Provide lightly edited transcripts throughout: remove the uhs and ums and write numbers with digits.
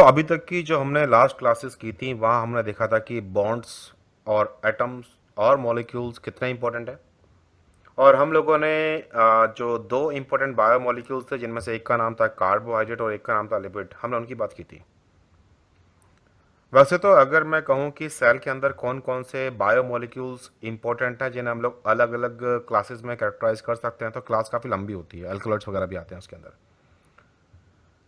अभी तक की जो हमने लास्ट क्लासेस की थी वहाँ हमने देखा था कि बॉन्ड्स और एटम्स और मॉलिक्यूल्स कितने इंपॉर्टेंट है। और हम लोगों ने जो दो इंपॉर्टेंट बायोमोलिक्यूल्स थे जिनमें से एक का नाम था कार्बोहाइड्रेट और एक का नाम था लिपिड, हमने उनकी बात की थी। वैसे तो अगर मैं कहूँ कि सेल के अंदर कौन कौन से बायोमोलिक्यूल्स इंपॉर्टेंट हैं जिन्हें हम लोग अलग अलग क्लासेस में कैरेक्टराइज कर सकते हैं, तो क्लास काफ़ी लंबी होती है, अल्कलॉइड्स वगैरह भी आते हैं उसके अंदर।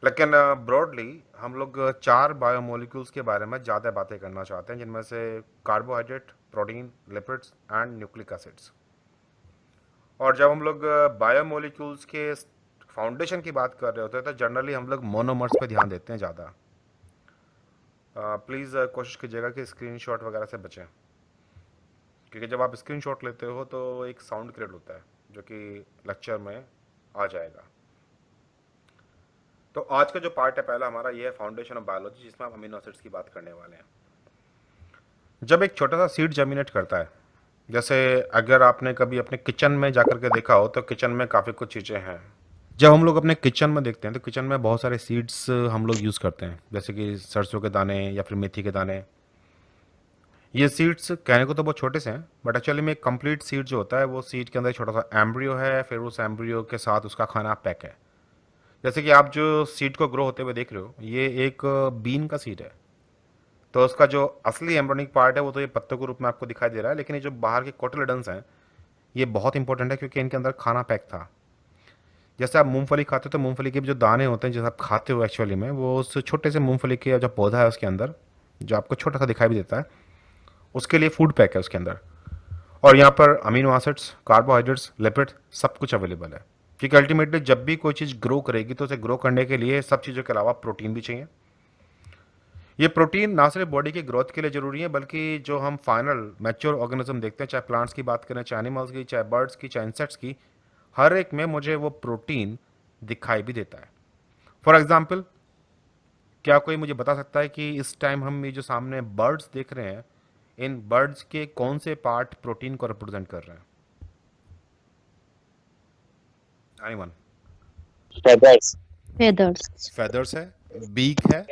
लेकिन ब्रॉडली हम लोग चार बायोमोलिक्यूल्स के बारे में ज़्यादा बातें करना चाहते हैं, जिनमें से carbohydrate, protein, lipids and nucleic acids. और जब हम लोग बायोमोलिक्यूल्स के फाउंडेशन की बात कर रहे होते हैं तो जनरली हम लोग मोनोमर्स पे ध्यान देते हैं ज़्यादा। प्लीज़ कोशिश कीजिएगा कि स्क्रीनशॉट वगैरह से बचें, क्योंकि जब आप स्क्रीनशॉट लेते हो तो एक साउंड क्रिएट होता है जो कि लेक्चर में आ जाएगा। तो आज का जो पार्ट है पहला हमारा, ये है फाउंडेशन ऑफ बायोलॉजी, जिसमें हम अमीनो एसिड्स की बात करने वाले हैं। जब एक छोटा सा सीड जर्मिनेट करता है, जैसे अगर आपने कभी अपने किचन में जाकर के देखा हो तो किचन में काफ़ी कुछ चीज़ें हैं। जब हम लोग अपने किचन में देखते हैं तो किचन में बहुत सारे सीड्स हम लोग यूज़ करते हैं, जैसे कि सरसों के दाने या फिर मेथी के दाने। ये सीड्स कहने को तो बहुत छोटे से हैं, बट एक्चुअली में एक कंप्लीट सीड जो होता है वो सीड के अंदर एक छोटा सा एम्ब्रियो है, फिर उस एम्ब्रियो के साथ उसका खाना पैक है। जैसे कि आप जो सीड को ग्रो होते हुए देख रहे हो, ये एक बीन का सीड है। तो उसका जो असली एम्ब्रियोनिक पार्ट है वो तो ये पत्तों के रूप में आपको दिखाई दे रहा है, लेकिन ये जो बाहर के कोटिलेडन्स हैं ये बहुत इंपॉर्टेंट है, क्योंकि इनके अंदर खाना पैक था। जैसे आप मूंगफली खाते हो तो मूंगफली के जो दाने होते हैं, जैसे आप खाते हो एक्चुअली में, वो उस छोटे से मूंगफली के जो पौधा है उसके अंदर, जो आपको छोटा सा दिखाई भी देता है, उसके लिए फूड पैक है उसके अंदर। और यहाँ पर अमीनो एसिड्स, कार्बोहाइड्रेट्स, लिपिड, सब कुछ अवेलेबल है। क्योंकि अल्टीमेटली जब भी कोई चीज़ ग्रो करेगी तो उसे ग्रो करने के लिए सब चीज़ों के अलावा प्रोटीन भी चाहिए। ये प्रोटीन ना सिर्फ बॉडी की ग्रोथ के लिए ज़रूरी है, बल्कि जो हम फाइनल मैच्योर ऑर्गेनिज्म देखते हैं, चाहे प्लांट्स की बात करें, चाहे एनिमल्स की, चाहे बर्ड्स की, चाहे इंसेक्ट्स की, हर एक में मुझे वो प्रोटीन दिखाई भी देता है। फॉर एग्जाम्पल, क्या कोई मुझे बता सकता है कि इस टाइम हम ये जो सामने बर्ड्स देख रहे हैं, इन बर्ड्स के कौन से पार्ट प्रोटीन को रिप्रेजेंट कर रहे हैं? एनीवन? feathers. feathers. फेदर्स है, बीक है,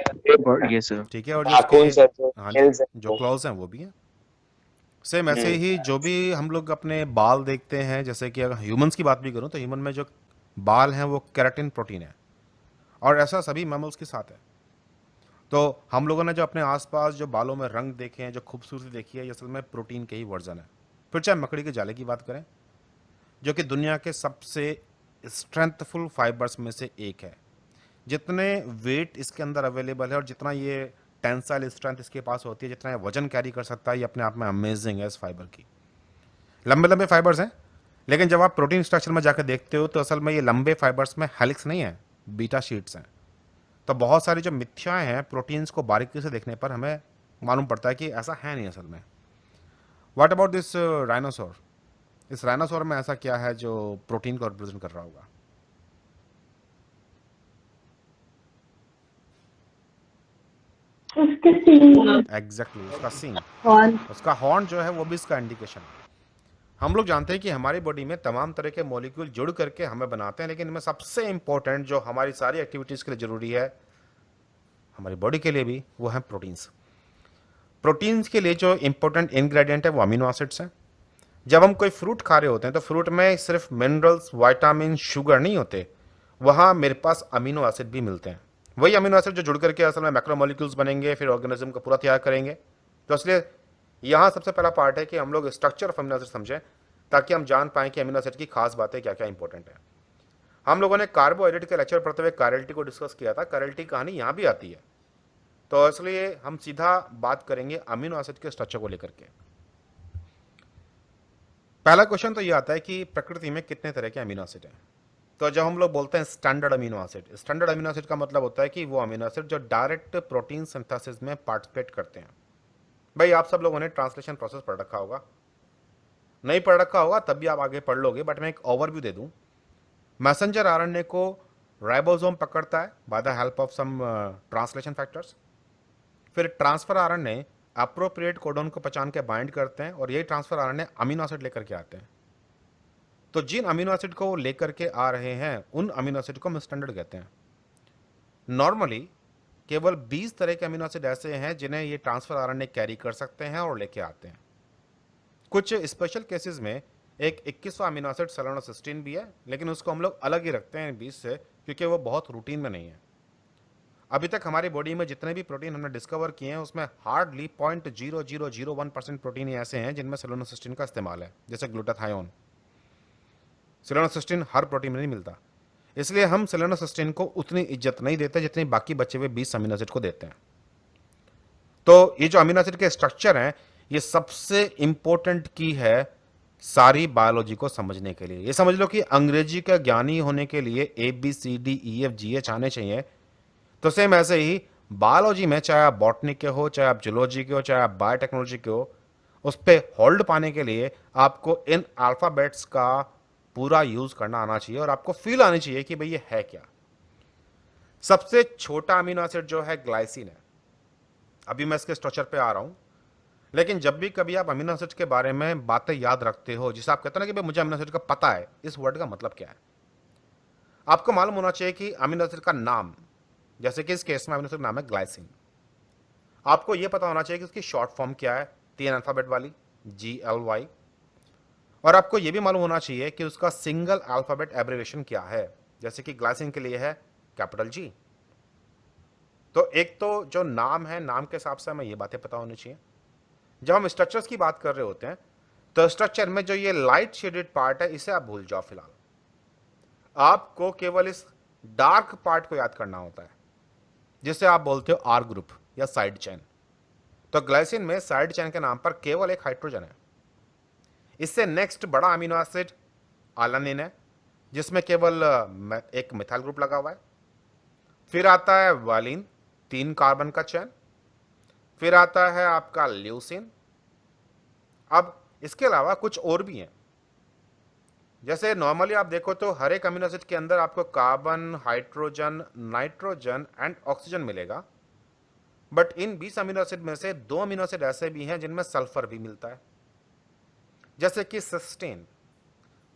Yes, sir. ठीक है, और जो उसके, Raccoons है जो हाँ जी, hills जो है। क्लॉज हैं वो भी हैं। सेम ऐसे हम्म। ही जो भी हम लोग अपने बाल देखते हैं, जैसे कि अगर ह्यूमंस की बात भी करूं तो ह्यूमन में जो बाल हैं वो केराटिन प्रोटीन है, और ऐसा सभी मैमल्स के साथ है। तो हम लोगों ने जो अपने आसपास जो बालों में रंग देखे हैं, जो खूबसूरती देखी है, ये असल में प्रोटीन के ही वर्जन है। फिर चाहे मकड़ी के जाले की बात करें, जो कि दुनिया के सबसे स्ट्रेंथफुल फाइबर्स में से एक है। जितने वेट इसके अंदर अवेलेबल है और जितना ये टेंसाइल स्ट्रेंथ इसके पास होती है, जितना ये वजन कैरी कर सकता है, ये अपने आप में अमेजिंग है इस फाइबर की। लंबे लंबे फाइबर्स हैं, लेकिन जब आप प्रोटीन स्ट्रक्चर में जाकर देखते हो तो असल में ये लंबे फाइबर्स में हेलिक्स नहीं है, बीटा शीट्स हैं। तो बहुत सारी जो मिथ्याएं हैं प्रोटीन्स को बारीकी से देखने पर हमें मालूम पड़ता है कि ऐसा है नहीं असल में। What about this rhinoceros? इस राइनोसोर में ऐसा क्या है जो प्रोटीन को रिप्रेजेंट कर रहा होगा? उसके सींग एग्जैक्टली, उसका सींग, और उसका हॉर्न जो है वो भी इसका इंडिकेशन है। हम लोग जानते हैं कि हमारी बॉडी में तमाम तरह के मॉलिक्यूल जुड़ करके हमें बनाते हैं, लेकिन इनमें सबसे इंपॉर्टेंट जो हमारी सारी एक्टिविटीज़ के लिए ज़रूरी है, हमारी बॉडी के लिए भी, वो है प्रोटीन्स। प्रोटीन्स के लिए जो इंपॉर्टेंट इंग्रेडिएंट है वो अमीनो एसिड्स हैं। जब हम कोई फ्रूट खा रहे होते हैं तो फ्रूट में सिर्फ मिनरल्स, विटामिन, शुगर नहीं होते, वहाँ मेरे पास अमीनो एसिड भी मिलते हैं। वही अमीनो एसिड जो जुड़ करके असल में मैक्रोमोलिक्यूल्स बनेंगे, फिर ऑर्गेनिज्म को पूरा तैयार करेंगे। तो इसलिए यहाँ सबसे पहला पार्ट है कि हम लोग स्ट्रक्चर ऑफ अमीनो एसिड समझें, ताकि हम जान पाएँ कि अमीनो एसिड की खास बातें क्या क्या इंपॉर्टेंट है। हम लोगों ने कार्बोहाइड्रेट के लेक्चर पढ़ते हुए कैरल्टी को डिस्कस किया था, कैरल्टी कहानी यहाँ भी आती है। तो इसलिए हम सीधा बात करेंगे अमीनो एसिड के स्ट्रक्चर को लेकर के। पहला क्वेश्चन तो ये आता है कि प्रकृति में कितने तरह के अमीनो एसिड हैं। तो जब हम लोग बोलते हैं standard amino acid, standard amino acid का मतलब होता है कि वो अमीनो एसिड जो डायरेक्ट प्रोटीन सिंथेसिस में पार्टिसिपेट करते हैं। भाई आप सब लोगों ने ट्रांसलेशन प्रोसेस पढ़ रखा होगा, नहीं पढ़ रखा होगा तब भी आप आगे पढ़ लोगे, बट मैं एक ओवरव्यू दे दूं। मैसेंजर आरएनए को राइबोसोम पकड़ता है by the help of some translation factors. फिर ट्रांसफर आरएनए अप्रोप्रिएट कोडोन को पहचान के बाइंड करते हैं, और यही ट्रांसफर आरएनए अमीनो एसिड लेकर के आते हैं। तो जिन अमीनो एसिड को वो लेकर के आ रहे हैं उन अमीनो एसिड को हम स्टैंडर्ड कहते हैं। नॉर्मली केवल 20 तरह के अमीनो एसिड ऐसे हैं जिन्हें ये ट्रांसफर आरएनए कैरी कर सकते हैं और लेके आते हैं। कुछ स्पेशल केसेस में एक 21वां अमीनो एसिड सेलेनोसिस्टीन भी है, लेकिन उसको हम लोग अलग ही रखते हैं 20 से, क्योंकि वो बहुत रूटीन में नहीं है। अभी तक हमारी बॉडी में जितने भी प्रोटीन हमने डिस्कवर किए हैं उसमें हार्डली 0.0001% प्रोटीन ही ऐसे हैं जिनमें सेलेनोसिस्टीन का इस्तेमाल है, जैसे ग्लूटाथायोन। सेलेनोसिस्टीन हर प्रोटीन में नहीं मिलता, इसलिए हम सेलेनोसिस्टीन को उतनी इज्जत नहीं देते जितनी बाकी बचे हुए 20 अमीनो एसिड को देते हैं। तो ये जो अमीनो एसिड के स्ट्रक्चर हैं, ये सबसे इंपॉर्टेंट की है सारी बायोलॉजी को समझने के लिए। ये समझ लो कि अंग्रेजी का ज्ञानी होने के लिए ABCDEFGH आने चाहिए, तो सेम ऐसे ही बायोलॉजी में चाहे आप बॉटनी के हो, चाहे आप जूलॉजी के हो, चाहे आप बायोटेक्नोलॉजी के हो, उस पे होल्ड पाने के लिए आपको इन अल्फाबेट्स का पूरा यूज करना आना चाहिए और आपको फील आनी चाहिए कि भाई ये है क्या। सबसे छोटा अमीनो एसिड जो है ग्लाइसिन है। अभी मैं इसके स्ट्रक्चर पे आ रहा हूं, लेकिन जब भी कभी आप अमीनो एसिड के बारे में बातें याद रखते हो, जिसे आप कहते हो ना कि भाई मुझे अमीनो एसिड का पता है, इस वर्ड का मतलब क्या है, आपको मालूम होना चाहिए कि अमीनो एसिड का नाम, जैसे कि इस केस में अमीनो एसिड का नाम है ग्लाइसिन, आपको यह पता होना चाहिए कि उसकी शॉर्ट फॉर्म क्या है, 3 अल्फाबेट वाली GLY, और आपको यह भी मालूम होना चाहिए कि उसका सिंगल अल्फाबेट एब्रिविएशन क्या है, जैसे कि ग्लाइसिन के लिए है कैपिटल G। तो एक तो जो नाम है, नाम के हिसाब से हमें ये बातें पता होनी चाहिए। जब हम स्ट्रक्चर्स की बात कर रहे होते हैं, तो स्ट्रक्चर में जो ये लाइट शेडेड पार्ट है, इसे आप भूल जाओ फिलहाल। आपको केवल इस डार्क पार्ट को याद करना होता है, जिसे आप बोलते हो R ग्रुप या साइड चेन। तो ग्लाइसिन में साइड चेन के नाम पर केवल एक हाइड्रोजन है। इससे नेक्स्ट बड़ा अमीनो एसिड अलानिन है, जिसमें केवल एक मिथाइल ग्रुप लगा हुआ है। फिर आता है वालिन, 3 कार्बन का चेन। फिर आता है आपका ल्यूसिन। अब इसके अलावा कुछ और भी हैं, जैसे नॉर्मली आप देखो तो हर एक अमीनो एसिड के अंदर आपको carbon, hydrogen, nitrogen and oxygen मिलेगा, बट इन 20 अमीनो एसिड में से 2 अमीनो एसिड ऐसे भी हैं जिनमें सल्फर भी मिलता है, जैसे कि सिस्टीन।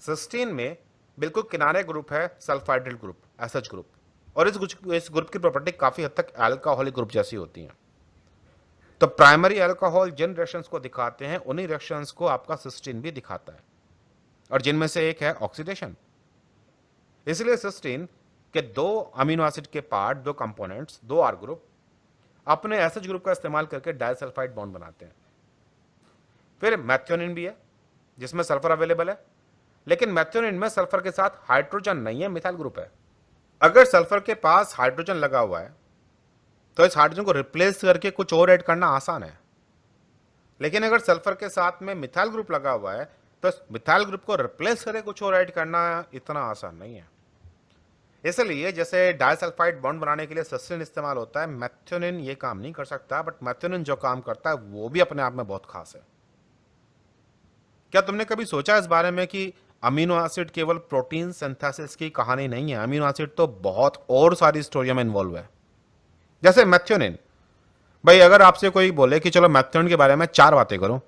सिस्टीन में बिल्कुल किनारे ग्रुप है सल्फाइड्रिल ग्रुप, SH ग्रुप, और इस ग्रुप की प्रॉपर्टी काफी हद तक अल्कोहलिक ग्रुप जैसी होती है। तो प्राइमरी अल्कोहल जिन रिएक्शंस को दिखाते हैं, उन्हीं रिएक्शंस को आपका सिस्टीन भी दिखाता है, और जिनमें से एक है ऑक्सीडेशन। इसलिए सिस्टीन के 2 अमीनो एसिड के पार्ट, 2 कंपोनेंट्स, 2 R ग्रुप अपने एसएच ग्रुप का इस्तेमाल करके डाइसल्फाइड बॉन्ड बनाते हैं। फिर मैथ्योनिन भी है जिसमें सल्फर अवेलेबल है, लेकिन मैथ्योनिन में सल्फर के साथ हाइड्रोजन नहीं है, मिथाइल ग्रुप है। अगर सल्फर के पास हाइड्रोजन लगा हुआ है तो इस हाइड्रोजन को रिप्लेस करके कुछ और ऐड करना आसान है, लेकिन अगर सल्फर के साथ में मिथाइल ग्रुप लगा हुआ है तो इस मिथाइल ग्रुप को रिप्लेस करके कुछ और ऐड करना इतना आसान नहीं है। इसलिए जैसे डाइसल्फाइड बॉन्ड बनाने के लिए सिस्टीन इस्तेमाल होता है, मैथ्योनिन ये काम नहीं कर सकता, बट मैथ्योनिन जो काम करता है वो भी अपने आप में बहुत खास है। क्या तुमने कभी सोचा इस बारे में कि अमीनो एसिड केवल प्रोटीन सिंथेसिस की कहानी नहीं है? अमीनो एसिड तो बहुत और सारी स्टोरियों में इन्वॉल्व है। जैसे मैथ्योनिन, भाई अगर आपसे कोई बोले कि चलो मैथ्योनिन के बारे में 4 बातें करो,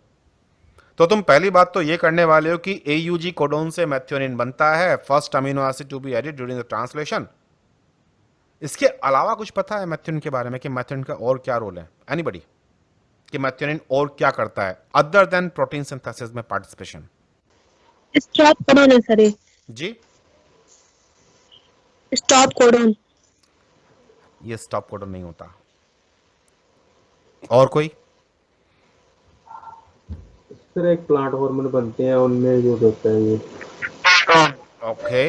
तो तुम पहली बात तो ये करने वाले हो कि AUG कोडोन से मैथ्योनिन बनता है, first amino acid to be added during the translation. इसके अलावा कुछ पता है मैथ्योनिन के बारे में कि मैथ्योनिन का और क्या रोल है? एनीबॉडी? कि मैथ्योनिन और क्या करता है अदर देन प्रोटीन सिंथेसिस में पार्टिसिपेशन? स्टॉप कोडॉन है सर, ये जी, स्टॉप कोडॉन। ये स्टॉप कोडोन नहीं होता। और कोई? सर एक प्लांट हार्मोन बनते हैं, उनमें यूज होता है ये। Okay,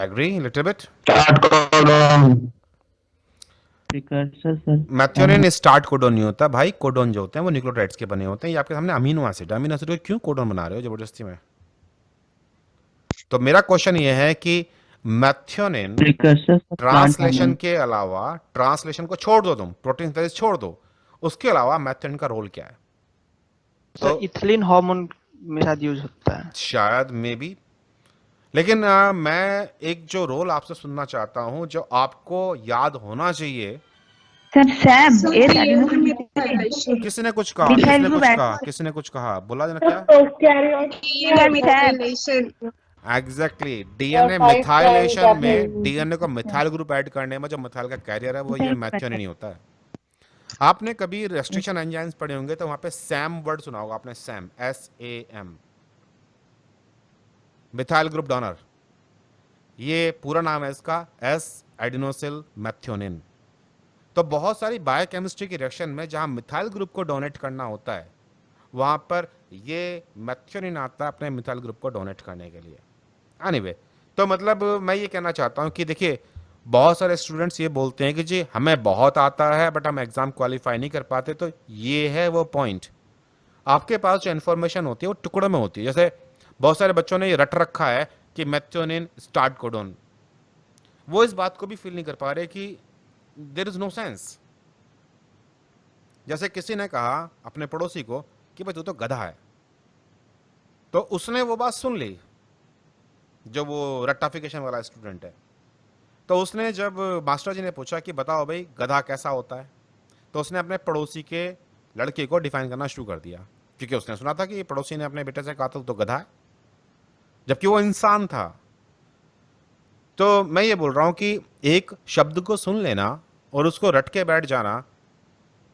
agree little bit. Precursor sir. Methionine start codon नहीं होता भाई, कोडोन जो होते हैं वो न्यूक्लियोटाइड्स के बने होते हैं। ये आपके सामने अमीनो एसिड, अमीनो एसिड को क्यों कोडोन बना रहे हो जबरदस्ती में? तो मेरा क्वेश्चन ये है कि मैथ्योनिन प्रिकर्सर ट्रांसलेशन के अलावा, ट्रांसलेशन को छोड़ दो, तुम प्रोटीन सिंथेसिस छोड़ दो, उसके अलावा मैथ्योनिन का रोल क्या है? तो इथिलीन हार्मोन में शायद यूज होता है, शायद मे बी, लेकिन मैं एक जो रोल आपसे सुनना चाहता हूं जो आपको याद होना चाहिए। सर सैब किसी ने कुछ कहा, किसी ने कुछ कहा, किसी ने कुछ कहा, बोला जना क्या? Exactly DNA five methylation prime में डीएनए को मिथाइल ग्रुप ऐड करने में जो मिथाइल का कैरियर है वो ये मैथ्योनिन ही होता है। आपने कभी रेस्ट्रिक्शन एंजाइम्स पढ़े होंगे तो वहां पे सैम वर्ड सुना होगा आपने, Sam, SAM, methyl group donor. ये पूरा नाम है इसका एस एडिनोसिल मैथ्योनिन। तो बहुत सारी बायोकेमिस्ट्री की रिएक्शन में जहां मिथाइल ग्रुप को डोनेट करना होता है वहां पर ये मैथ्योनिन आता है अपने मिथाइल ग्रुप को डोनेट करने के लिए। एनीवे, तो मतलब मैं ये कहना चाहता हूं कि देखिए बहुत सारे स्टूडेंट्स ये बोलते हैं कि जी हमें बहुत आता है बट हम एग्जाम क्वालिफाई नहीं कर पाते। तो ये है वो पॉइंट, आपके पास जो इन्फॉर्मेशन होती है वो टुकड़ों में होती है। जैसे बहुत सारे बच्चों ने ये रट रखा है कि मैथ्योनिन स्टार्ट कोडोन, वो इस बात को भी फील नहीं कर पा रहे कि देयर इज नो सेंस। जैसे किसी ने कहा अपने पड़ोसी को कि भाई तू तो गधा है, तो उसने वो बात सुन ली, जो वो रट्टाफिकेशन वाला स्टूडेंट है। तो उसने जब मास्टर जी ने पूछा कि बताओ भाई गधा कैसा होता है, तो उसने अपने पड़ोसी के लड़के को डिफाइन करना शुरू कर दिया, क्योंकि उसने सुना था कि पड़ोसी ने अपने बेटे से कहा था तो गधा है, जबकि वो इंसान था। तो मैं ये बोल रहा हूं कि एक शब्द को सुन लेना और उसको रट के बैठ जाना,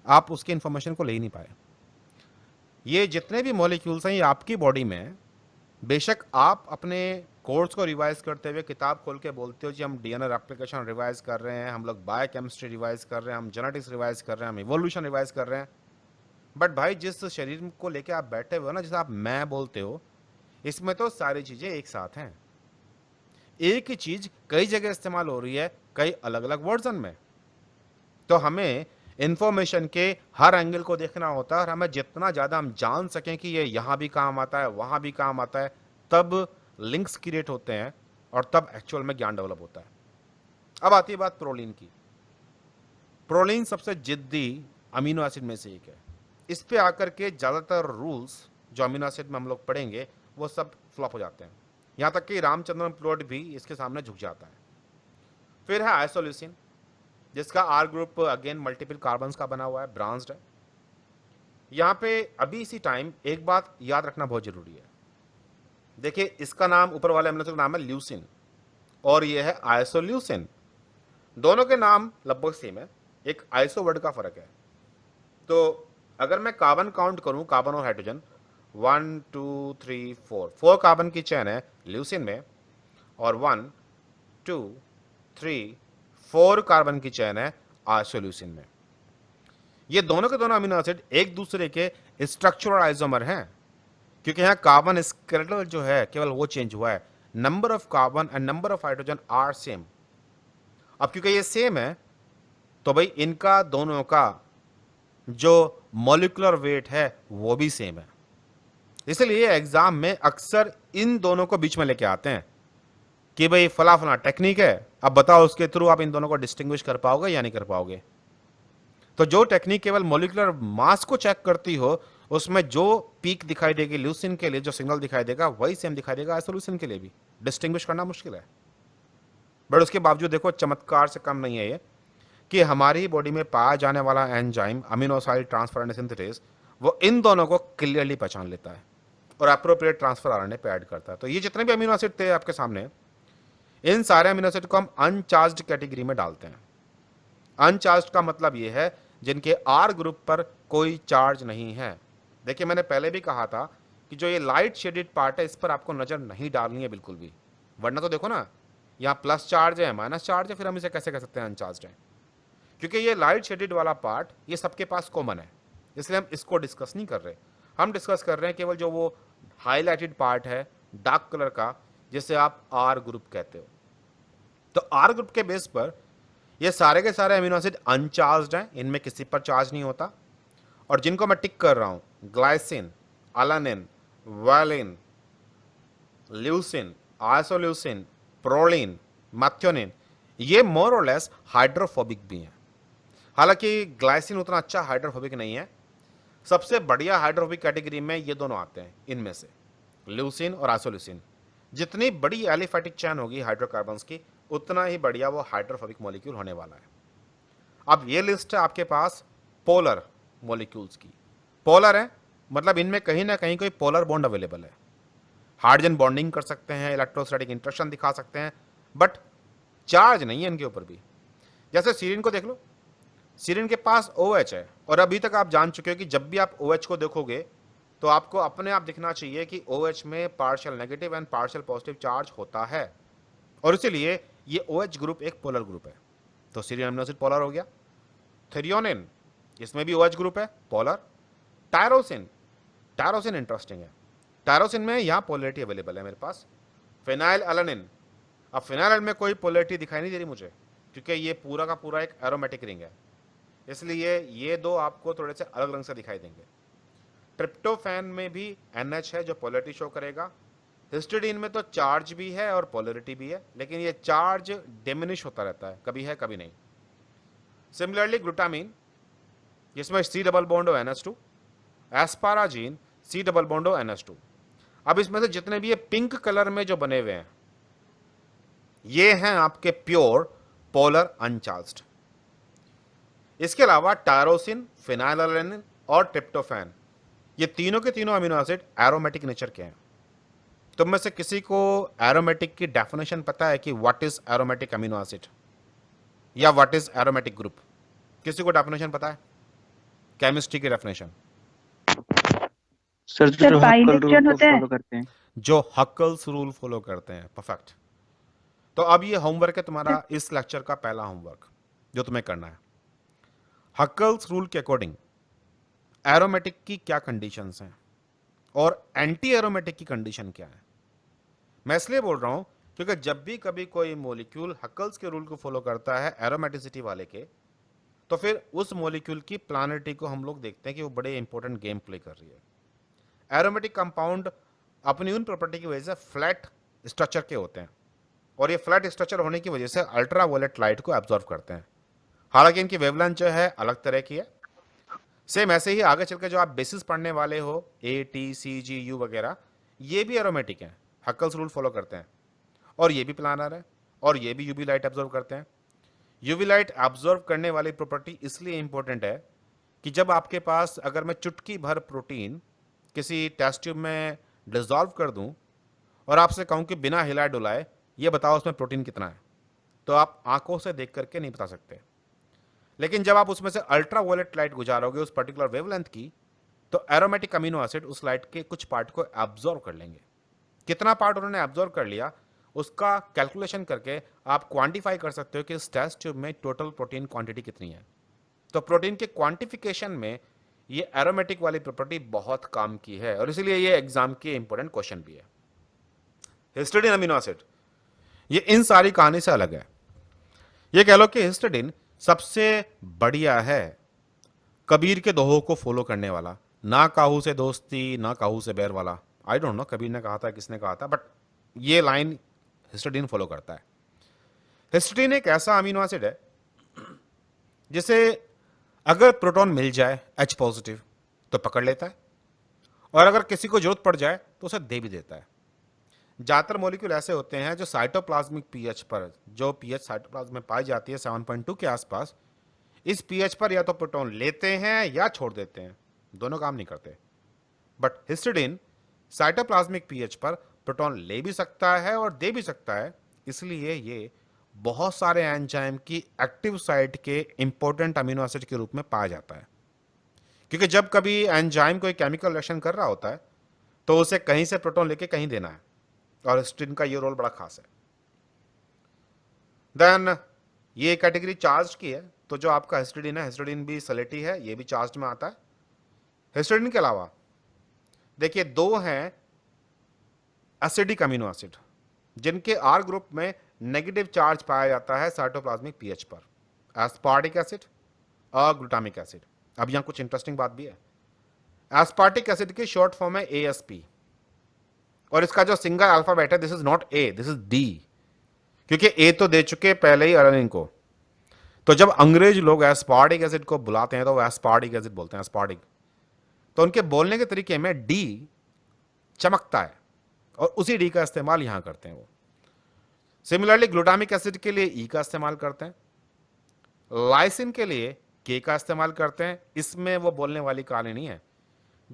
आप उसकी इंफॉर्मेशन को ले ही नहीं पाए। ये जितने भी मॉलिक्यूल्स हैं ये आपकी बॉडी में, बेशक आप अपने कोर्स को रिवाइज करते हुए किताब खोल के बोलते हो जी हम डीएनए रेप्लिकेशन रिवाइज कर रहे हैं, हम लोग बायोकेमिस्ट्री रिवाइज कर रहे हैं, हम जेनेटिक्स रिवाइज कर रहे हैं, हम इवोल्यूशन रिवाइज कर रहे हैं, बट भाई जिस शरीर को लेके आप बैठे हुए हो ना, जिसे आप मैं बोलते हो, इसमें तो सारी चीजें एक साथ हैं। एक ही चीज कई जगह इस्तेमाल हो रही है, कई अलग अलग वर्जन में। तो हमें इंफॉर्मेशन के हर एंगल को देखना होता है, और हमें जितना ज्यादा हम जान सकें कि ये यहां भी काम आता है वहां भी काम आता है, तब लिंक्स क्रिएट होते हैं और तब एक्चुअल में ज्ञान डेवलप होता है। अब आती है बात प्रोलीन की। प्रोलीन सबसे जिद्दी अमीनो एसिड में से एक है। इस पे आकर के ज्यादातर रूल्स जो अमीनो एसिड में हम लोग पढ़ेंगे वो सब फ्लॉप हो जाते हैं, यहां तक कि रामचंद्रन प्लॉट भी इसके सामने झुक जाता है। फिर है आइसोल्यूसिन, जिसका R group again multiple carbons का बना हुआ है, ब्रांज्ड है। यहां पे अभी इसी टाइम एक बात याद रखना बहुत जरूरी है। देखिए इसका नाम, ऊपर वाले अमीनो एसिड का नाम है ल्यूसिन और ये है आइसोल्यूसिन। दोनों के नाम लगभग सेम है, एक आइसो वर्ड का फर्क है। तो अगर मैं कार्बन काउंट करूं, कार्बन और हाइड्रोजन, 1 2 3 4 कार्बन की चेन है ल्यूसिन में, और 1 2 3 4 कार्बन की चेन है आइसोल्यूसिन में। ये दोनों के दोनों अमीनो एसिड एक दूसरे के स्ट्रक्चरल आइसोमर हैं, क्योंकि यहाँ कार्बन स्केलेटल जो है केवल वो चेंज हुआ है, number of carbon and number of hydrogen are same. अब क्योंकि ये सेम है तो भाई इनका दोनों का जो मॉलिक्यूलर वेट है वो भी सेम है। इसलिए एग्जाम में अक्सर इन दोनों को बीच में लेके आते हैं कि भाई फला फला टेक्निक है, अब बताओ उसके थ्रू आप इन दोनों को डिस्टिंग्विश कर पाओगे या नहीं कर पाओगे। तो जो टेक्निक केवल मॉलिक्यूलर मास को चेक करती हो, उसमें जो पीक दिखाई देगी ल्यूसिन के लिए, जो सिग्नल दिखाई देगा वही सेम दिखाई देगा आइसोल्यूसिन के लिए भी। डिस्टिंग्विश करना मुश्किल है, बट उसके बावजूद देखो चमत्कार से कम नहीं है ये कि हमारी बॉडी में पाया जाने वाला एंजाइम अमीनोसाइड ट्रांसफर सिंथेटेज वो इन दोनों को क्लियरली पहचान लेता है और एप्रोप्रिएट ट्रांसफर आरएनए पे ऐड करता है। तो ये जितने भी अमीनो एसिड थे आपके सामने, इन सारे अमीनो एसिड को हम अनचार्ज्ड कैटेगरी में डालते हैं। अनचार्ज्ड का मतलब ये है जिनके आर ग्रुप पर कोई चार्ज नहीं है। देखिए मैंने पहले भी कहा था कि जो ये लाइट शेडेड पार्ट है इस पर आपको नजर नहीं डालनी है बिल्कुल भी, वरना तो देखो ना यहाँ प्लस चार्ज है माइनस चार्ज है, फिर हम इसे कैसे कह सकते हैं अनचार्ज्ड है। क्योंकि ये लाइट शेडेड वाला पार्ट ये सबके पास कॉमन है, इसलिए हम इसको डिस्कस नहीं कर रहे। हम डिस्कस कर रहे हैं केवल जो वो हाईलाइटेड पार्ट है डार्क कलर का, जिसे आप आर ग्रुप कहते हो। तो आर ग्रुप के बेस पर ये सारे के सारे अमीनो एसिड अनचार्ज्ड हैं, इनमें किसी पर चार्ज नहीं होता। और जिनको मैं टिक कर रहा हूं, glycine, alanine, valine, leucine, isoleucine, proline, methionine, ये मोर और लेस हाइड्रोफोबिक भी हैं। हालांकि ग्लाइसिन उतना अच्छा हाइड्रोफोबिक नहीं है। सबसे बढ़िया हाइड्रोफोबिक कैटेगरी में ये दोनों आते हैं, इनमें से ल्यूसिन और आइसोल्यूसिन। जितनी बड़ी एलिफैटिक चेन होगी हाइड्रोकार्बन्स की, उतना ही बढ़िया वो हाइड्रोफोबिक मॉलिक्यूल होने वाला है। अब ये लिस्ट है आपके पास पोलर मॉलिक्यूल्स की। पोलर है मतलब इनमें कहीं ना कहीं कोई पोलर बॉन्ड अवेलेबल है। हाइड्रोजन बॉन्डिंग कर सकते हैं, इलेक्ट्रोस्टैटिक इंटरेक्शन दिखा सकते हैं, बट चार्ज नहीं है इनके ऊपर भी। जैसे सीरीन को देख लो, सीरीन के पास OH है, और अभी तक आप जान चुके हो कि जब भी आप OH को देखोगे तो आपको अपने आप दिखना चाहिए कि OH में partial negative and partial positive charge होता है, और इसीलिए ये OH ग्रुप एक पोलर ग्रुप है। तो सीरीन अमीनो एसिड पोलर हो गया। थ्रियोनिन, इसमें भी OH ग्रुप है, पोलर। टायरोसिन, टायरोसिन इंटरेस्टिंग है, टायरोसिन में यहाँ पोलरिटी अवेलेबल है मेरे पास। फिनाइल एलानिन, अब फिनाइल एलानिन में कोई पोलरिटी दिखाई नहीं दे रही मुझे, क्योंकि ये पूरा का पूरा एक एरोमेटिक रिंग है, इसलिए ये दो आपको थोड़े से अलग रंग से दिखाई देंगे। ट्रिप्टोफैन में भी NH है जो पोलरिटी शो करेगा। हिस्टिडीन में तो चार्ज भी है और पोलरिटी भी है, लेकिन ये चार्ज डिमिनिश होता रहता है, कभी है कभी नहीं। सिमिलरली ग्लूटामीन, जिसमें C डबल बॉन्ड हो NH2, एस्पाराजीन C डबल बॉन्ड हो NH2। अब इसमें से जितने भी ये पिंक कलर में जो बने हुए हैं, ये हैं आपके प्योर पोलर अनचार्ज्ड। इसके अलावा टायरोसिन, फिनाइलएलानिन और ट्रिप्टोफैन, ये तीनों के तीनों अमीनो एसिड एरोमेटिक नेचर के हैं। तुम में से किसी को एरोमेटिक की डेफिनेशन पता है कि what is aromatic amino acid या व्हाट इज एरोमेटिक ग्रुप? किसी को डेफिनेशन पता है? केमिस्ट्री की डेफिनेशन सर सर, जो पाई हक्कल इलेक्ट्रॉन रूल को होता है? फॉलो करते हैं। जो हक्कल्स रूल फॉलो करते हैं। परफेक्ट। तो अब ये होमवर्क है तुम्हारा, इस लेक्चर का पहला होमवर्क जो तुम्हें करना है। हक्कल्स रूल के अकॉर्डिंग एरोमेटिक की क्या कंडीशंस हैं और एंटी एरोमेटिक की कंडीशन क्या है। मैं इसलिए बोल रहा हूं क्योंकि जब भी कभी कोई मॉलिक्यूल हक्कल्स के रूल को फॉलो करता है एरोमेटिसिटी वाले के, तो फिर उस मॉलिक्यूल की प्लानिटी को हम लोग देखते हैं कि वो बड़े इंपॉर्टेंट गेम प्ले कर रही है। एरोमेटिक कंपाउंड अपनी उन प्रॉपर्टी की वजह से फ्लैट स्ट्रक्चर के होते हैं, और ये फ्लैट स्ट्रक्चर होने की वजह से अल्ट्रा वायलेट लाइट को एब्जॉर्व करते हैं। हालांकि इनकी वेवलेंथ जो है अलग तरह की है। सेम ऐसे ही आगे चलकर जो आप बेसिस पढ़ने वाले हो ATCGU वगैरह, ये भी एरोमेटिक हैं, हक्कल्स रूल फॉलो करते हैं, और ये भी प्लानर है, और ये भी यूवी लाइट एब्जॉर्व करते हैं। यूवी लाइट एब्जॉर्व करने वाली प्रॉपर्टी इसलिए इंपॉर्टेंट है कि जब आपके पास अगर मैं चुटकी भर प्रोटीन किसी टेस्ट ट्यूब में डिजॉल्व कर दूं और आपसे कहूं कि बिना हिलाए डुलाए ये बताओ उसमें प्रोटीन कितना है, तो आप आंखों से देख करके नहीं बता सकते। लेकिन जब आप उसमें से अल्ट्रा वायलेट लाइट गुजारोगे उस पर्टिकुलर वेवलेंथ की, तो एरोमेटिक अमीनो एसिड उस लाइट के कुछ पार्ट को एब्जॉर्व कर लेंगे। कितना पार्ट उन्होंने एब्जॉर्व कर लिया उसका कैलकुलेशन करके आप क्वांटिफाई कर सकते हो कि इस टेस्ट ट्यूब में टोटल प्रोटीन क्वांटिटी कितनी है। तो प्रोटीन के क्वांटिफिकेशन में ये एरोमेटिक वाली प्रॉपर्टी बहुत काम की है, और इसीलिए ये एग्जाम के इंपॉर्टेंट क्वेश्चन भी है। हिस्टिडीन अमीनो एसिड ये इन सारी कहानी से अलग है। ये कह लो कि हिस्टिडीन सबसे बढ़िया है कबीर के दोहों को फॉलो करने वाला, ना काहू से दोस्ती ना काहू से बैर वाला। आई डोंट नो कबीर ने कहा था किसने कहा था, बट ये लाइन हिस्टिडीन फॉलो करता है। हिस्टिडीन एक ऐसा अमीनो एसिड है जिसे अगर प्रोटॉन मिल जाए H पॉजिटिव तो पकड़ लेता है, और अगर किसी को जरूरत पड़ जाए तो उसे दे भी देता है। ज्यादातर मॉलिक्यूल ऐसे होते हैं जो साइटोप्लाज्मिक पीएच पर, जो पीएच साइटोप्लाज्म में पाई जाती है 7.2 के आसपास, इस पीएच पर या तो प्रोटॉन लेते हैं या छोड़ देते हैं, दोनों काम नहीं करते। बट हिस्टिडीन साइटोप्लाज्मिक पीएच पर प्रोटॉन ले भी सकता है और दे भी सकता है, इसलिए ये बहुत सारे एंजाइम की एक्टिव साइट के इंपॉर्टेंट अमीनो एसिड के रूप में पाया जाता है। क्योंकि जब कभी एंजाइम कोई केमिकल रिएक्शन कर रहा होता है तो उसे कहीं से प्रोटॉन लेके कहीं देना है, और हिस्टिडीन का ये रोल बड़ा खास है। देन ये कैटेगरी चार्ज की है, तो जो आपका हिस्टिडीन है, हिस्टिडीन भी सलेटी है, ये भी चार्ज में आता है। हिस्टिडीन के अलावा देखिए दो हैं एसिडिक अमीनो एसिड जिनके R ग्रुप में नेगेटिव चार्ज पाया जाता है साइटोप्लाज्मिक पीएच पर, एस्पार्टिक एसिड और ग्लूटामिक एसिड। अब यहां कुछ इंटरेस्टिंग बात भी है। एस्पार्टिक एसिड की शॉर्ट फॉर्म है ASP, और इसका जो सिंगल अल्फाबेट है this is not A, this is D, क्योंकि A तो दे चुके पहले ही एलानिन को। तो जब अंग्रेज लोग एस्पार्टिक एसिड को बुलाते हैं तो वो एस्पार्टिक एसिड बोलते हैं, एस्पार्टिक। तो उनके बोलने के तरीके में D चमकता है, और उसी D का इस्तेमाल यहां करते हैं वो। सिमिलरली ग्लूटामिक एसिड के लिए E का इस्तेमाल करते हैं, लाइसिन के लिए K का इस्तेमाल करते हैं। इसमें वो बोलने वाली कहानी नहीं है।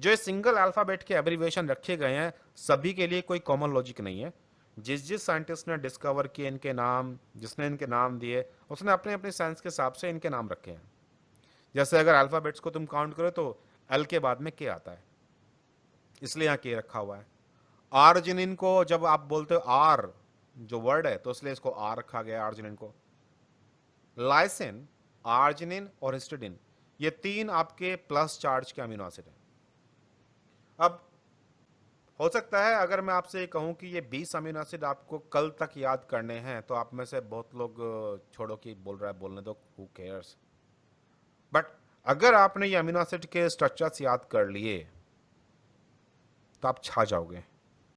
जो सिंगल अल्फाबेट के एब्रीविएशन रखे गए हैं सभी के लिए कोई कॉमन लॉजिक नहीं है। जिस जिस साइंटिस्ट ने डिस्कवर किए इनके नाम, जिसने इनके नाम दिए, उसने अपने अपने साइंस के हिसाब से इनके नाम रखे हैं। जैसे अगर अल्फाबेट्स को तुम काउंट करो तो एल के बाद में के आता है, इसलिए यहाँ के रखा हुआ है। आर्जिनिन को जब आप बोलते हो आर जो वर्ड है तो इसलिए इसको आर रखा गया आर्जिनिन को। लाइसिन, आर्जिनिन और हिस्टिडिन ये 3 आपके प्लस चार्ज के अमीनो एसिड हैं। अब हो सकता है अगर मैं आपसे कहूं कि ये 20 अमीनो एसिड आपको कल तक याद करने हैं तो आप में से बहुत लोग छोड़ो कि बोल रहा है बोलने दो, हु केयर्स। बट अगर आपने ये अमीनो एसिड के स्ट्रक्चर्स याद कर लिए तो आप छा जाओगे।